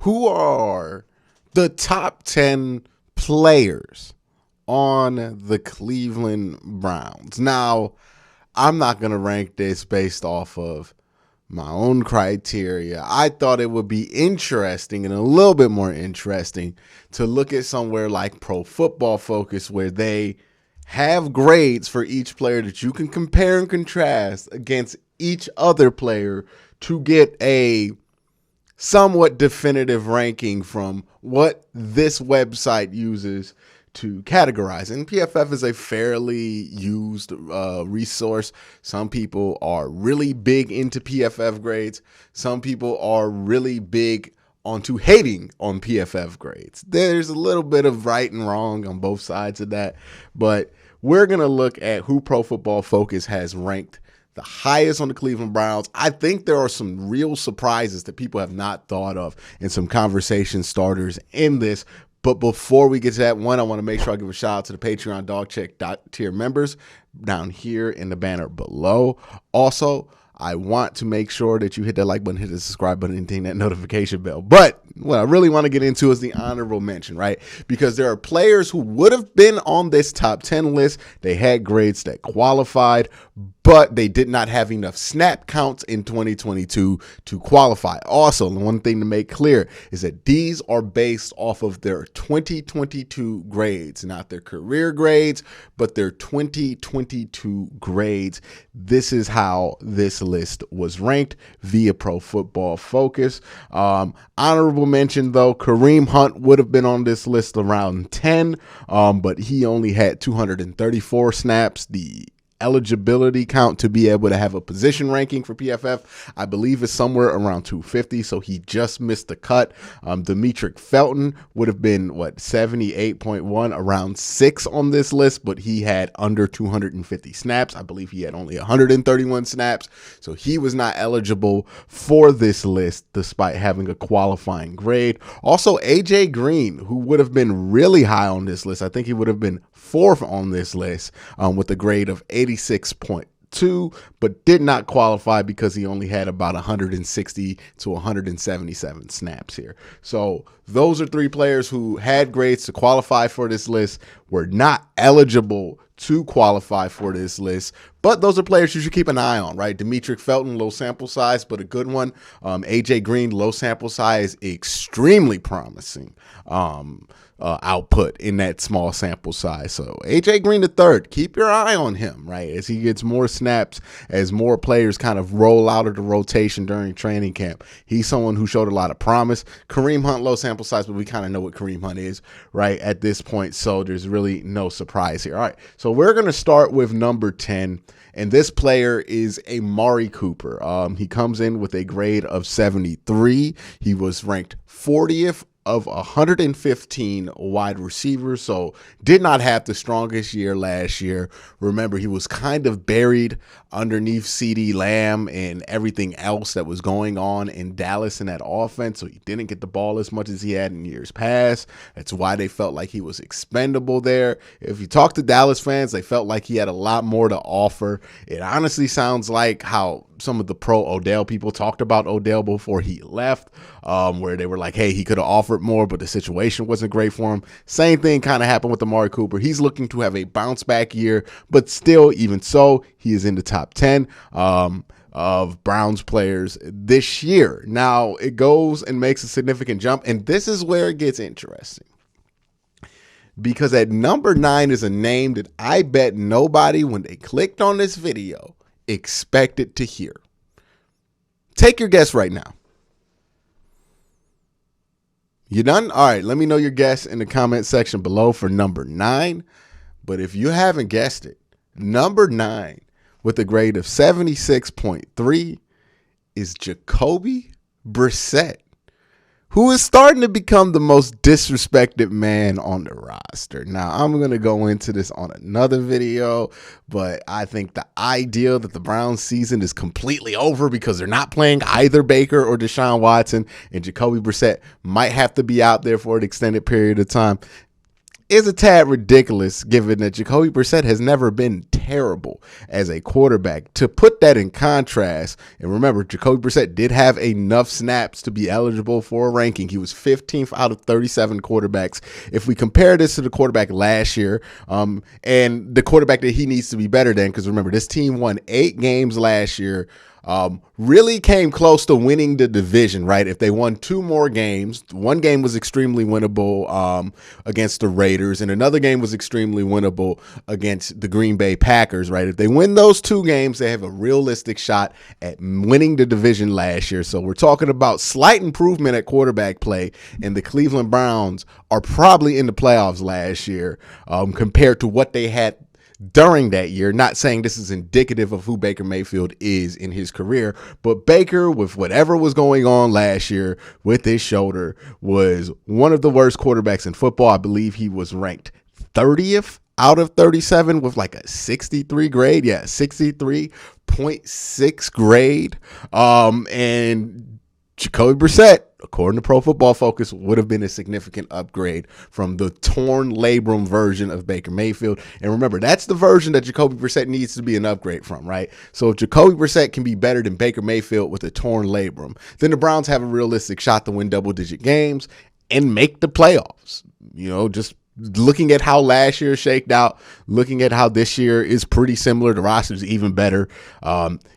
who are the top 10 players on the Cleveland Browns. Now, I'm not going to rank this based off of my own criteria. I thought it would be interesting and a little bit more interesting to look at somewhere like Pro Football Focus, where they have grades for each player that you can compare and contrast against each other player to get a somewhat definitive ranking from what this website uses to categorize. And PFF is a fairly used resource. Some people are really big into PFF grades. Some people are really big onto hating on PFF grades. There's a little bit of right and wrong on both sides of that, but we're going to look at who Pro Football Focus has ranked the highest on the Cleveland Browns. I think there are some real surprises that people have not thought of and some conversation starters in this. But before we get to that one, I want to make sure I give a shout out to the Patreon DogCheck.tier members down here in the banner below. Also, I want to make sure that you hit that like button, hit the subscribe button, and ding that notification bell. But what I really want to get into is the honorable mention, right? Because there are players who would have been on this top 10 list. They had grades that qualified, but they did not have enough snap counts in 2022 to qualify. Also, one thing to make clear is that these are based off of their 2022 grades, not their career grades, but their 2022 grades. This is how this list was ranked via Pro Football Focus. Honorable mention, though, Kareem Hunt would have been on this list around 10, but he only had 234 snaps. The eligibility count to be able to have a position ranking for PFF, I believe, is somewhere around 250, so he just missed the cut. Demetric Felton would have been, 78.1, around 6 on this list, but he had under 250 snaps. I believe he had only 131 snaps, so he was not eligible for this list despite having a qualifying grade. Also, AJ Green, who would have been really high on this list, I think he would have been 4th on this list with a grade of 86.2, but did not qualify because he only had about 160 to 177 snaps here. So those are 3 players who had grades to qualify for this list, were not eligible to qualify for this list, but those are players you should keep an eye on, right? Demetric Felton, low sample size, but a good one. AJ Green, low sample size, extremely promising output in that small sample size. So AJ Green III, keep your eye on him, right? As he gets more snaps, as more players kind of roll out of the rotation during training camp. He's someone who showed a lot of promise. Kareem Hunt, low sample size, but we kind of know what Kareem Hunt is, right, at this point. So there's really no surprise here. All right, so we're going to start with number 10. And this player is Amari Cooper. He comes in with a grade of 73. He was ranked 40th of 115 wide receivers, so did not have the strongest year last year. Remember, he was kind of buried underneath CeeDee Lamb and everything else that was going on in Dallas in that offense, so he didn't get the ball as much as he had in years past. That's why they felt like he was expendable there. If you talk to Dallas fans, they felt like he had a lot more to offer. It honestly sounds like how some of the pro Odell people talked about Odell before he left, where they were like, hey, he could have offered more, but the situation wasn't great for him. Same thing kind of happened with Amari Cooper. He's looking to have a bounce back year, but still, even so, he is in the top 10 of Browns players this year. Now, it goes and makes a significant jump, and this is where it gets interesting. Because at number 9 is a name that I bet nobody, when they clicked on this video, expected to hear. Take your guess right now. You done? All right, let me know your guess in the comment section below for number 9. But if you haven't guessed it, number 9 with a grade of 76.3 is Jacoby Brissett, who is starting to become the most disrespected man on the roster. Now, I'm going to go into this on another video, but I think the idea that the Browns season is completely over because they're not playing either Baker or Deshaun Watson, and Jacoby Brissett might have to be out there for an extended period of time, is a tad ridiculous given that Jacoby Brissett has never been terrible as a quarterback. To put that in contrast, and remember, Jacoby Brissett did have enough snaps to be eligible for a ranking. He was 15th out of 37 quarterbacks. If we compare this to the quarterback last year, and the quarterback that he needs to be better than, because remember, this team won 8 games last year, really came close to winning the division, right? If they won 2 more games, one game was extremely winnable against the Raiders, and another game was extremely winnable against the Green Bay Packers, right? If they win those 2 games, they have a realistic shot at winning the division last year. So we're talking about slight improvement at quarterback play, and the Cleveland Browns are probably in the playoffs last year compared to what they had during that year. Not saying this is indicative of who Baker Mayfield is in his career, but Baker, with whatever was going on last year with his shoulder, was one of the worst quarterbacks in football. I believe he was ranked 30th out of 37 with like a 63 grade. Yeah, 63.6 grade. And Jacoby Brissett, according to Pro Football Focus, would have been a significant upgrade from the torn labrum version of Baker Mayfield. And remember, that's the version that Jacoby Brissett needs to be an upgrade from, right? So if Jacoby Brissett can be better than Baker Mayfield with a torn labrum, then the Browns have a realistic shot to win double-digit games and make the playoffs. You know, just looking at how last year shaked out, looking at how this year is pretty similar, the roster is even better.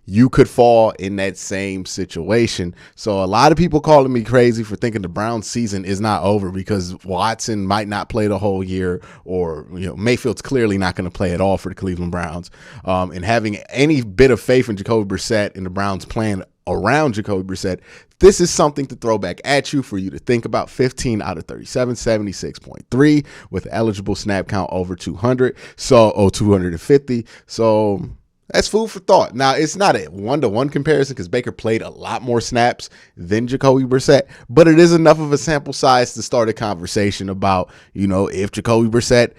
You could fall in that same situation. So a lot of people calling me crazy for thinking the Browns season is not over because Watson might not play the whole year, or Mayfield's clearly not going to play at all for the Cleveland Browns. And having any bit of faith in Jacoby Brissett and the Browns plan around Jacoby Brissett, this is something to throw back at you for you to think about. 15 out of 37, 76.3 with eligible snap count over 200. So, 250. So that's food for thought. Now, it's not a one-to-one comparison because Baker played a lot more snaps than Jacoby Brissett, but it is enough of a sample size to start a conversation about, if Jacoby Brissett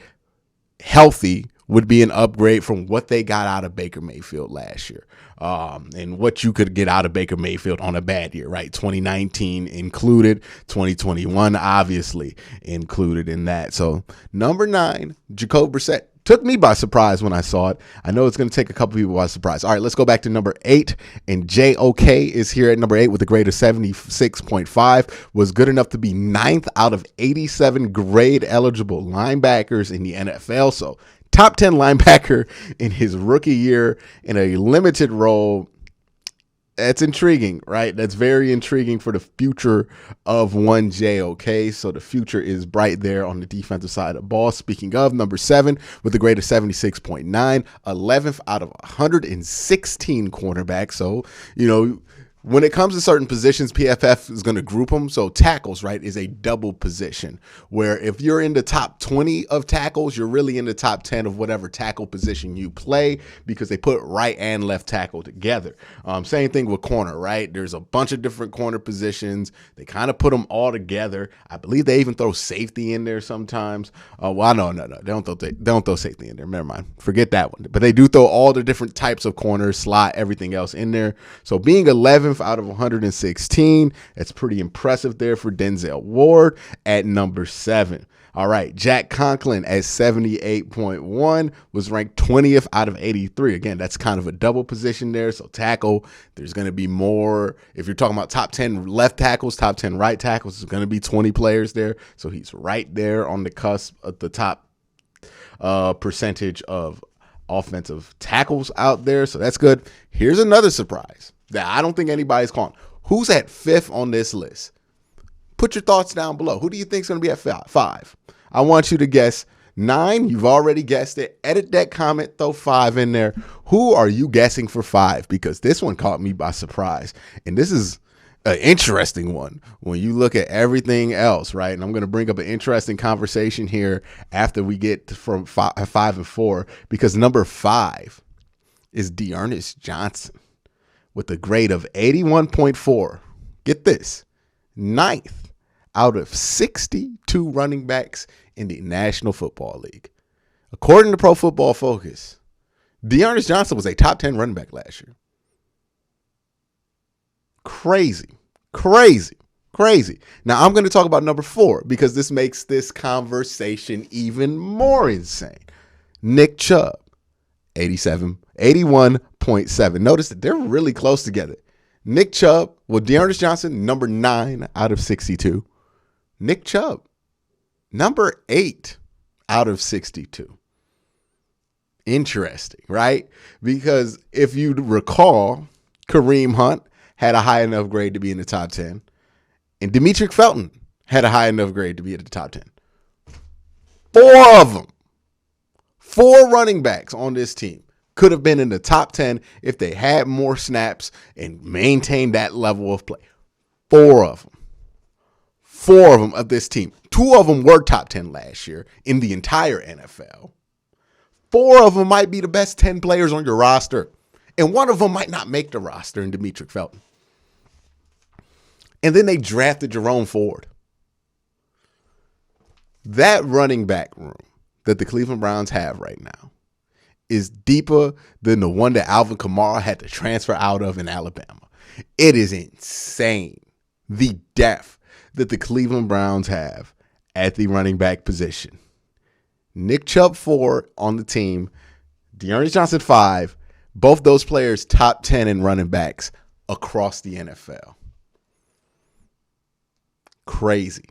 healthy would be an upgrade from what they got out of Baker Mayfield last year, and what you could get out of Baker Mayfield on a bad year, right? 2019 included, 2021 obviously included in that. So number 9, Jacoby Brissett. Took me by surprise when I saw it. I know it's going to take a couple people by surprise. All right, let's go back to number 8. And JOK is here at number 8 with a grade of 76.5. Was good enough to be 9th out of 87 grade eligible linebackers in the NFL. So top 10 linebacker in his rookie year in a limited role. That's intriguing, right? That's very intriguing for the future of one JOK. So the future is bright there on the defensive side of the ball. Speaking of, number 7 with a grade of 76.9, 11th out of 116 cornerbacks. So, when it comes to certain positions, PFF is going to group them. So tackles, right, is a double position where if you're in the top 20 of tackles, you're really in the top 10 of whatever tackle position you play because they put right and left tackle together. Same thing with corner, right? There's a bunch of different corner positions. They kind of put them all together. I believe they even throw safety in there sometimes. No. They don't throw safety in there. Never mind. Forget that one. But they do throw all the different types of corners, slot, everything else in there. So being 11th out of 116. That's pretty impressive there for Denzel Ward at number 7. All right, Jack Conklin at 78.1 was ranked 20th out of 83. Again, that's kind of a double position there. So tackle, there's going to be more. If you're talking about top 10 left tackles, top 10 right tackles, there's going to be 20 players there. So he's right there on the cusp of the top percentage of offensive tackles out there. So that's good. Here's another surprise that I don't think anybody's calling. Who's at 5th on this list? Put your thoughts down below. Who do you think is going to be at 5? I want you to guess 9. You've already guessed it. Edit that comment, throw 5 in there. Who are you guessing for 5? Because this one caught me by surprise. And this is an interesting one when you look at everything else, right? And I'm going to bring up an interesting conversation here after we get from 5 and 4, because number 5 is D'Ernest Johnson with a grade of 81.4. Get this, 9th out of 62 running backs in the National Football League. According to Pro Football Focus, D'Ernest Johnson was a top 10 running back last year. Crazy. Crazy. Now I'm going to talk about number 4 because this makes this conversation even more insane. Nick Chubb, 81.7. Notice that they're really close together. Nick Chubb, D'Ernest Johnson, number 9 out of 62. Nick Chubb, number 8 out of 62. Interesting, right? Because if you recall, Kareem Hunt had a high enough grade to be in the top 10, and Demetric Felton had a high enough grade to be at the top 10. 4 of them, 4 running backs on this team could have been in the top 10 if they had more snaps and maintained that level of play. 4 of them. 4 of them of this team. 2 of them were top 10 last year in the entire NFL. 4 of them might be the best 10 players on your roster. And 1 of them might not make the roster in Demetric Felton. And then they drafted Jerome Ford. That running back room that the Cleveland Browns have right now is deeper than the one that Alvin Kamara had to transfer out of in Alabama. It is insane, the depth that the Cleveland Browns have at the running back position. Nick Chubb 4 on the team, D'Ernest Johnson 5, both those players top 10 in running backs across the NFL. Crazy.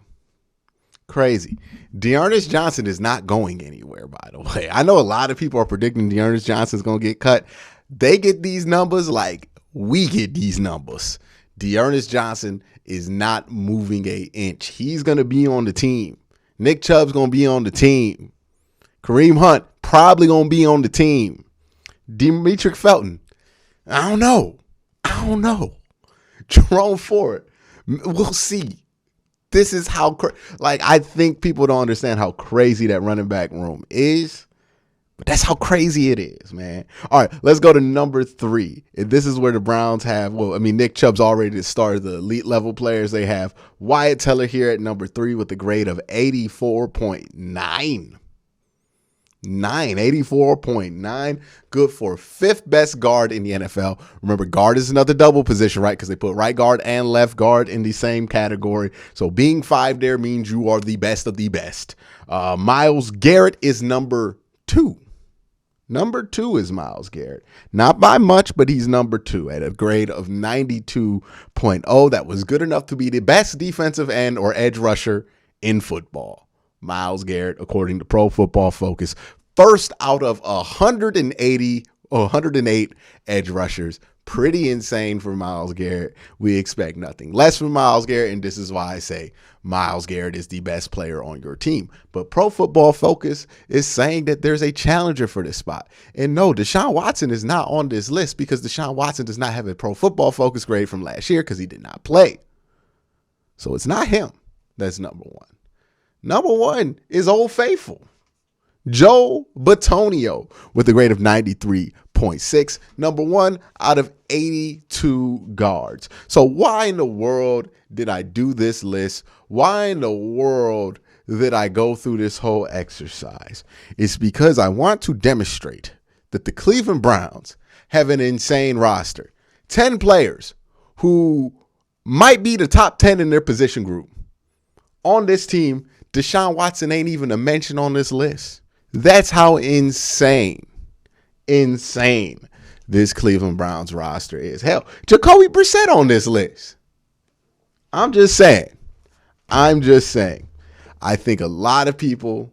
D'Ernest Johnson is not going anywhere, by the way. I know a lot of people are predicting D'Ernest Johnson is going to get cut. They get these numbers like we get these numbers. D'Ernest Johnson is not moving an inch. He's going to be on the team. Nick Chubb's going to be on the team. Kareem Hunt probably going to be on the team. Demetric Felton, I don't know. Jerome Ford, we'll see. This is how, I think people don't understand how crazy that running back room is. But that's how crazy it is, man. All right, let's go to number 3. And this is where the Browns have, Nick Chubb's already the start of the elite level players. They have Wyatt Teller here at number 3 with a grade of 84.9. 84.9. Good for 5th best guard in the NFL. Remember, guard is another double position, right? Because they put right guard and left guard in the same category. So being 5 there means you are the best of the best. Myles Garrett is number 2. Number 2 is Myles Garrett. Not by much, but he's number 2 at a grade of 92.0. That was good enough to be the best defensive end or edge rusher in football. Myles Garrett, according to Pro Football Focus, first out of 108 edge rushers. Pretty insane for Myles Garrett. We expect nothing less from Myles Garrett, and this is why I say Myles Garrett is the best player on your team. But Pro Football Focus is saying that there's a challenger for this spot. And no, Deshaun Watson is not on this list because Deshaun Watson does not have a Pro Football Focus grade from last year because he did not play. So it's not him. That's number 1. Number 1 is Old Faithful, Joe Bitonio with a grade of 93.6. Number 1 out of 82 guards. So why in the world did I do this list? Why in the world did I go through this whole exercise? It's because I want to demonstrate that the Cleveland Browns have an insane roster. 10 players who might be the top 10 in their position group. On this team, Deshaun Watson ain't even a mention on this list. That's how insane this Cleveland Browns roster is. Hell, Jacoby Brissett on this list. I'm just saying. I think a lot of people,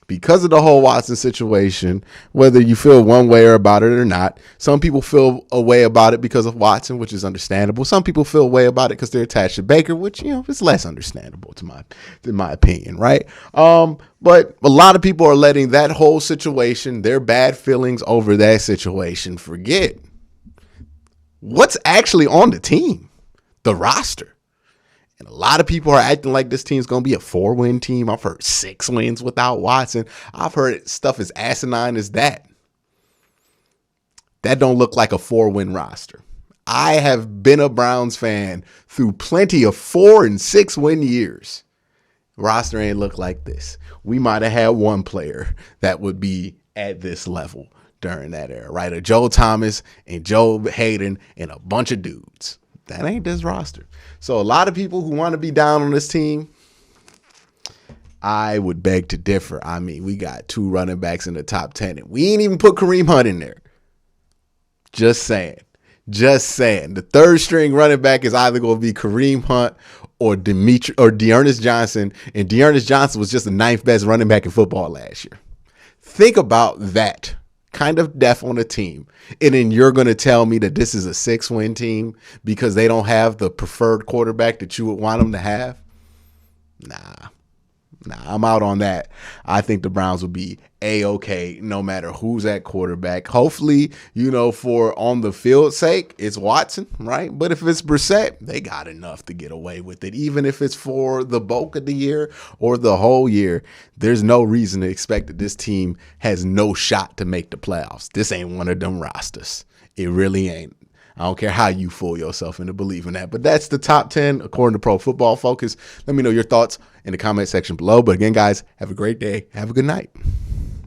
because of the whole Watson situation, whether you feel one way about it or not, some people feel a way about it because of Watson, which is understandable. Some people feel a way about it because they're attached to Baker, which, is less understandable in my opinion, right? But a lot of people are letting that whole situation, their bad feelings over that situation, forget what's actually on the team, the roster. And a lot of people are acting like this team's going to be a 4-win team. I've heard 6 wins without Watson. I've heard stuff as asinine as that. That don't look like a 4-win roster. I have been a Browns fan through plenty of 4 and 6 win years. Roster ain't look like this. We might have had one player that would be at this level during that era, right? A Joe Thomas and Joe Hayden and a bunch of dudes. That ain't this roster. So a lot of people who want to be down on this team, I would beg to differ. I mean, we got 2 running backs in the top 10, and we ain't even put Kareem Hunt in there. Just saying. Just saying. The third string running back is either going to be Kareem Hunt or D'Ernest Johnson, and D'Ernest Johnson was just the 9th best running back in football last year. Think about that kind of depth on a team, and then you're going to tell me that this is a 6-win team because they don't have the preferred quarterback that you would want them to have? Nah, I'm out on that. I think the Browns will be A-okay no matter who's at quarterback. Hopefully, for on the field sake, it's Watson, right? But if it's Brissett, they got enough to get away with it. Even if it's for the bulk of the year or the whole year, there's no reason to expect that this team has no shot to make the playoffs. This ain't one of them rosters. It really ain't. I don't care how you fool yourself into believing that. But that's the top 10 according to Pro Football Focus. Let me know your thoughts in the comment section below. But again, guys, have a great day. Have a good night.